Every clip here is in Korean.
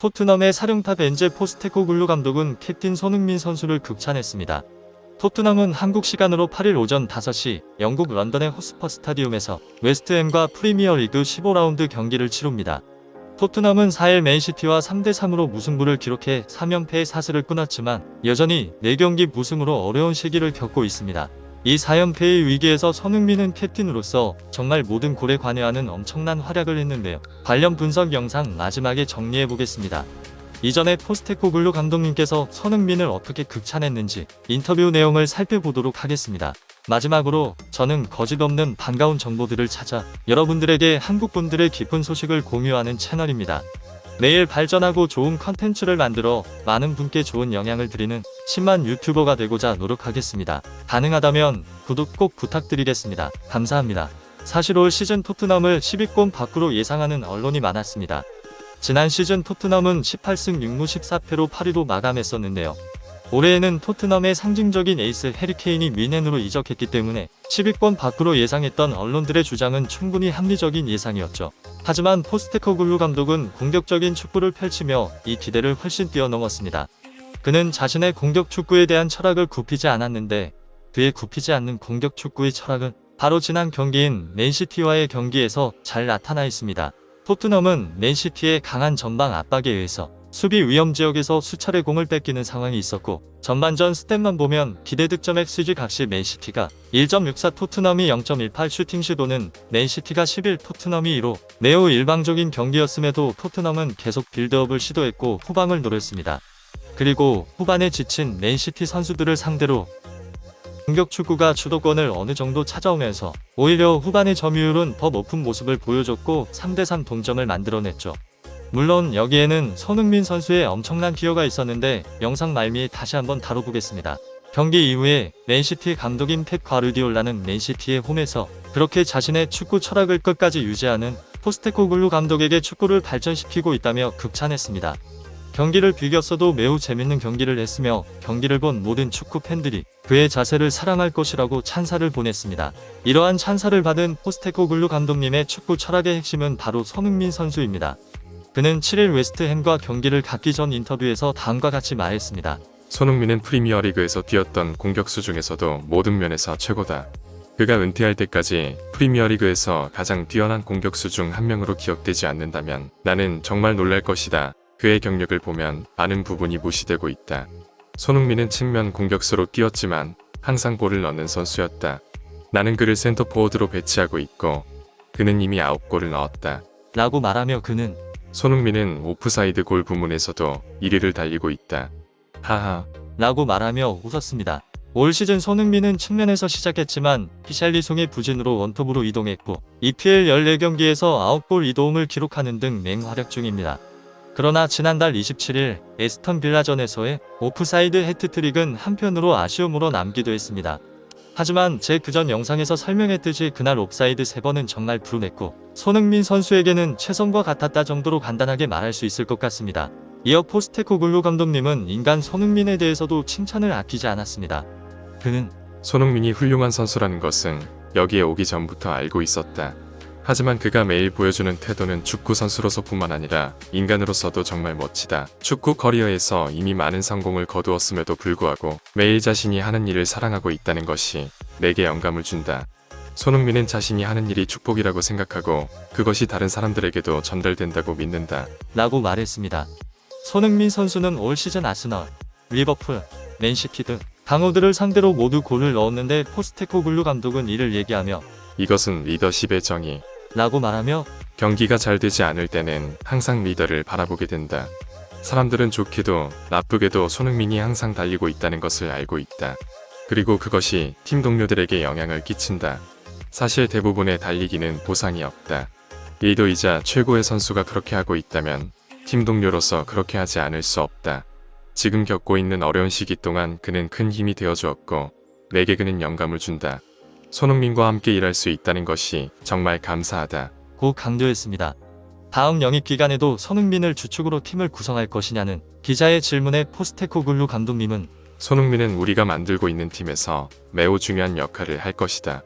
토트넘의 사령탑 엔제 포스테코글루 감독은 캡틴 손흥민 선수를 극찬했습니다. 토트넘은 한국 시간으로 8일 오전 5시 영국 런던의 호스퍼 스타디움에서 웨스트햄과 프리미어리그 15라운드 경기를 치룹니다. 토트넘은 4일 맨시티와 3대3으로 무승부를 기록해 3연패의 사슬을 끊었지만 여전히 4경기 무승으로 어려운 시기를 겪고 있습니다. 이 4연패의 위기에서 손흥민은 캡틴으로서 정말 모든 골에 관여하는 엄청난 활약을 했는데요. 관련 분석 영상 마지막에 정리해보겠습니다. 이전에 포스테코글루 감독님께서 손흥민을 어떻게 극찬했는지 인터뷰 내용을 살펴보도록 하겠습니다. 마지막으로 저는 거짓없는 반가운 정보들을 찾아 여러분들에게 한국분들의 기쁜 소식을 공유하는 채널입니다. 매일 발전하고 좋은 컨텐츠를 만들어 많은 분께 좋은 영향을 드리는 10만 유튜버가 되고자 노력하겠습니다. 가능하다면 구독 꼭 부탁드리겠습니다. 감사합니다. 사실 올 시즌 토트넘을 10위권 밖으로 예상하는 언론이 많았습니다. 지난 시즌 토트넘은 18승 6무 14패로 8위로 마감했었는데요. 올해에는 토트넘의 상징적인 에이스 해리케인이 미넨으로 이적했기 때문에 10위권 밖으로 예상했던 언론들의 주장은 충분히 합리적인 예상이었죠. 하지만 포스테코글루 감독은 공격적인 축구를 펼치며 이 기대를 훨씬 뛰어넘었습니다. 그는 자신의 공격 축구에 대한 철학을 굽히지 않았는데 그의 굽히지 않는 공격 축구의 철학은 바로 지난 경기인 맨시티와의 경기에서 잘 나타나 있습니다. 토트넘은 맨시티의 강한 전방 압박에 의해서 수비 위험 지역에서 수차례 공을 뺏기는 상황이 있었고 전반전 스탯만 보면 기대 득점 XG 각시 맨시티가 1.64 토트넘이 0.18 슈팅 시도는 맨시티가 11 토트넘이 2로 매우 일방적인 경기였음에도 토트넘은 계속 빌드업을 시도했고 후방을 노렸습니다. 그리고 후반에 지친 맨시티 선수들을 상대로 공격 축구가 주도권을 어느 정도 찾아오면서 오히려 후반의 점유율은 더 높은 모습을 보여줬고 3대3 동점을 만들어냈죠. 물론 여기에는 손흥민 선수의 엄청난 기여가 있었는데 영상 말미에 다시 한번 다뤄보겠습니다. 경기 이후에 맨시티 감독인 펩 과르디올라는 맨시티의 홈에서 그렇게 자신의 축구 철학을 끝까지 유지하는 포스테코글루 감독에게 축구를 발전시키고 있다며 극찬했습니다. 경기를 비겼어도 매우 재밌는 경기를 했으며 경기를 본 모든 축구 팬들이 그의 자세를 사랑할 것이라고 찬사를 보냈습니다. 이러한 찬사를 받은 포스테코글루 감독님의 축구 철학의 핵심은 바로 손흥민 선수입니다. 그는 7일 웨스트햄과 경기를 갖기 전 인터뷰에서 다음과 같이 말했습니다. 손흥민은 프리미어리그에서 뛰었던 공격수 중에서도 모든 면에서 최고다. 그가 은퇴할 때까지 프리미어리그에서 가장 뛰어난 공격수 중 한 명으로 기억되지 않는다면 나는 정말 놀랄 것이다. 그의 경력을 보면 많은 부분이 무시되고 있다. 손흥민은 측면 공격수로 뛰었지만 항상 골을 넣는 선수였다. 나는 그를 센터포워드로 배치하고 있고 그는 이미 9골을 넣었다. 라고 말하며 그는 손흥민은 오프사이드 골 부문에서도 1위를 달리고 있다. 하하. 라고 말하며 웃었습니다. 올 시즌 손흥민은 측면에서 시작했지만 히샬리송의 부진으로 원톱으로 이동했고 EPL 14경기에서 9골 2도움을 기록하는 등 맹활약 중입니다. 그러나 지난달 27일 에스턴 빌라전에서의 오프사이드 해트트릭은 한편으로 아쉬움으로 남기도 했습니다. 하지만 제 그전 영상에서 설명했듯이 그날 옵사이드 3번은 정말 불운했고 손흥민 선수에게는 최선과 같았다 정도로 간단하게 말할 수 있을 것 같습니다. 이어 포스테코글루 감독님은 인간 손흥민에 대해서도 칭찬을 아끼지 않았습니다. 그는 손흥민이 훌륭한 선수라는 것은 여기에 오기 전부터 알고 있었다. 하지만 그가 매일 보여주는 태도는 축구 선수로서뿐만 아니라 인간으로서도 정말 멋지다. 축구 커리어에서 이미 많은 성공을 거두었음에도 불구하고 매일 자신이 하는 일을 사랑하고 있다는 것이 내게 영감을 준다. 손흥민은 자신이 하는 일이 축복이라고 생각하고 그것이 다른 사람들에게도 전달된다고 믿는다. 라고 말했습니다. 손흥민 선수는 올 시즌 아스널, 리버풀, 맨시티 등 강호들을 상대로 모두 골을 넣었는데 포스테코글루 감독은 이를 얘기하며 이것은 리더십의 정의 라고 말하며 경기가 잘 되지 않을 때는 항상 리더를 바라보게 된다. 사람들은 좋게도 나쁘게도 손흥민이 항상 달리고 있다는 것을 알고 있다. 그리고 그것이 팀 동료들에게 영향을 끼친다. 사실 대부분의 달리기는 보상이 없다. 리더이자 최고의 선수가 그렇게 하고 있다면 팀 동료로서 그렇게 하지 않을 수 없다. 지금 겪고 있는 어려운 시기 동안 그는 큰 힘이 되어 주었고 내게 그는 영감을 준다. 손흥민과 함께 일할 수 있다는 것이 정말 감사하다. 고 강조했습니다. 다음 영입 기간에도 손흥민을 주축으로 팀을 구성할 것이냐는 기자의 질문에 포스테코글루 감독님은 손흥민은 우리가 만들고 있는 팀에서 매우 중요한 역할을 할 것이다.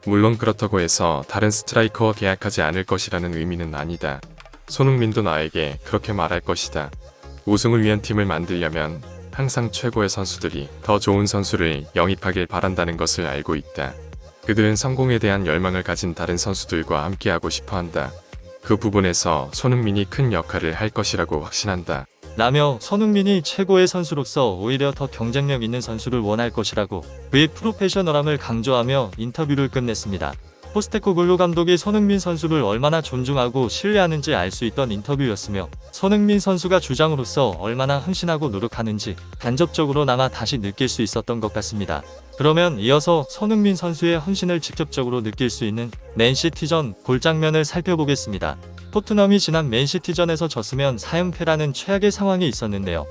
물론 그렇다고 해서 다른 스트라이커와 계약하지 않을 것이라는 의미는 아니다. 손흥민도 나에게 그렇게 말할 것이다. 우승을 위한 팀을 만들려면 항상 최고의 선수들이 더 좋은 선수를 영입하길 바란다는 것을 알고 있다. 그들은 성공에 대한 열망을 가진 다른 선수들과 함께하고 싶어 한다. 그 부분에서 손흥민이 큰 역할을 할 것이라고 확신한다. 라며 손흥민이 최고의 선수로서 오히려 더 경쟁력 있는 선수를 원할 것이라고 그의 프로페셔널함을 강조하며 인터뷰를 끝냈습니다. 포스테코글루 감독이 손흥민 선수를 얼마나 존중하고 신뢰하는지 알 수 있던 인터뷰였으며 손흥민 선수가 주장으로서 얼마나 헌신하고 노력하는지 간접적으로나마 다시 느낄 수 있었던 것 같습니다. 그러면 이어서 손흥민 선수의 헌신을 직접적으로 느낄 수 있는 맨시티전 골장면을 살펴보겠습니다. 토트넘이 지난 맨시티전에서 졌으면 4연패라는 최악의 상황이 있었는데요.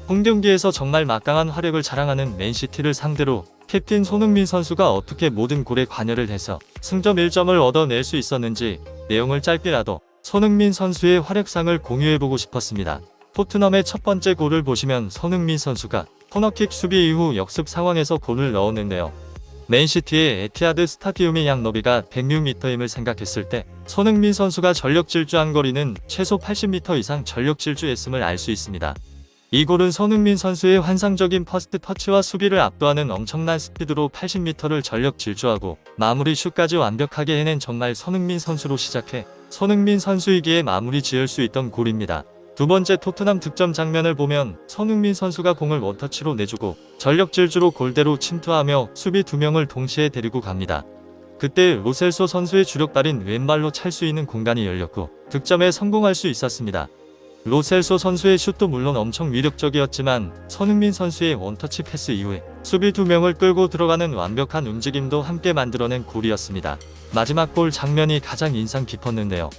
홈경기에서 정말 막강한 화력을 자랑하는 맨시티를 상대로 캡틴 손흥민 선수가 어떻게 모든 골에 관여를 해서 승점 1점을 얻어낼 수 있었는지 내용을 짧게라도 손흥민 선수의 활약상을 공유해보고 싶었습니다. 토트넘의 첫 번째 골을 보시면 손흥민 선수가 코너킥 수비 이후 역습 상황에서 골을 넣었는데요. 맨시티의 에티하드 스타디움의 양 너비가 106m임을 생각했을 때 손흥민 선수가 전력 질주한 거리는 최소 80m 이상 전력 질주했음을 알 수 있습니다. 이 골은 손흥민 선수의 환상적인 퍼스트 터치와 수비를 압도하는 엄청난 스피드로 80m를 전력 질주하고 마무리 슛까지 완벽하게 해낸 정말 손흥민 선수로 시작해 손흥민 선수이기에 마무리 지을 수 있던 골입니다. 두 번째 토트넘 득점 장면을 보면 손흥민 선수가 공을 원터치로 내주고 전력 질주로 골대로 침투하며 수비 2명을 동시에 데리고 갑니다. 그때 로셀소 선수의 주력발인 왼발로 찰 수 있는 공간이 열렸고 득점에 성공할 수 있었습니다. 로셀소 선수의 슛도 물론 엄청 위력적이었지만 손흥민 선수의 원터치 패스 이후에 수비 2명을 끌고 들어가는 완벽한 움직임도 함께 만들어낸 골이었습니다. 마지막 골 장면이 가장 인상 깊었는데요.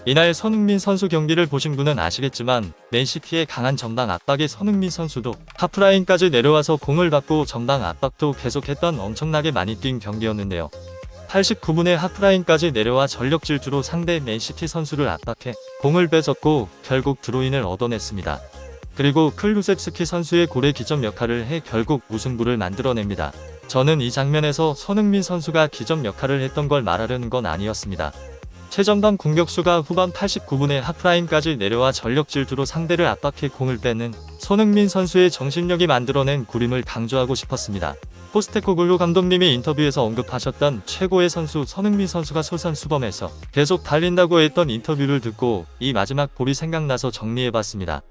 이날 손흥민 선수 경기를 보신 분은 아시겠지만 맨시티의 강한 전방 압박에 손흥민 선수도 하프라인까지 내려와서 공을 받고 전방 압박도 계속했던 엄청나게 많이 뛴 경기였는데요. 89분에 하프라인까지 내려와 전력 질주로 상대 맨시티 선수를 압박해 공을 뺏었고 결국 드로인을 얻어냈습니다. 그리고 클루셉스키 선수의 골의 기점 역할을 해 결국 우승부를 만들어냅니다. 저는 이 장면에서 손흥민 선수가 기점 역할을 했던 걸 말하려는 건 아니었습니다. 최전방 공격수가 후반 89분에 하프라인까지 내려와 전력 질주로 상대를 압박해 공을 뺏는 손흥민 선수의 정신력이 만들어낸 골임을 강조하고 싶었습니다. 포스테코글루 감독님이 인터뷰에서 언급하셨던 최고의 선수 손흥민 선수가 솔선수범해서 계속 달린다고 했던 인터뷰를 듣고 이 마지막 골이 생각나서 정리해봤습니다.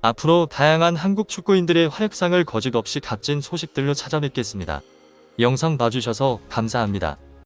앞으로 다양한 한국 축구인들의 활약상을 거짓없이 값진 소식들로 찾아뵙겠습니다. 영상 봐주셔서 감사합니다.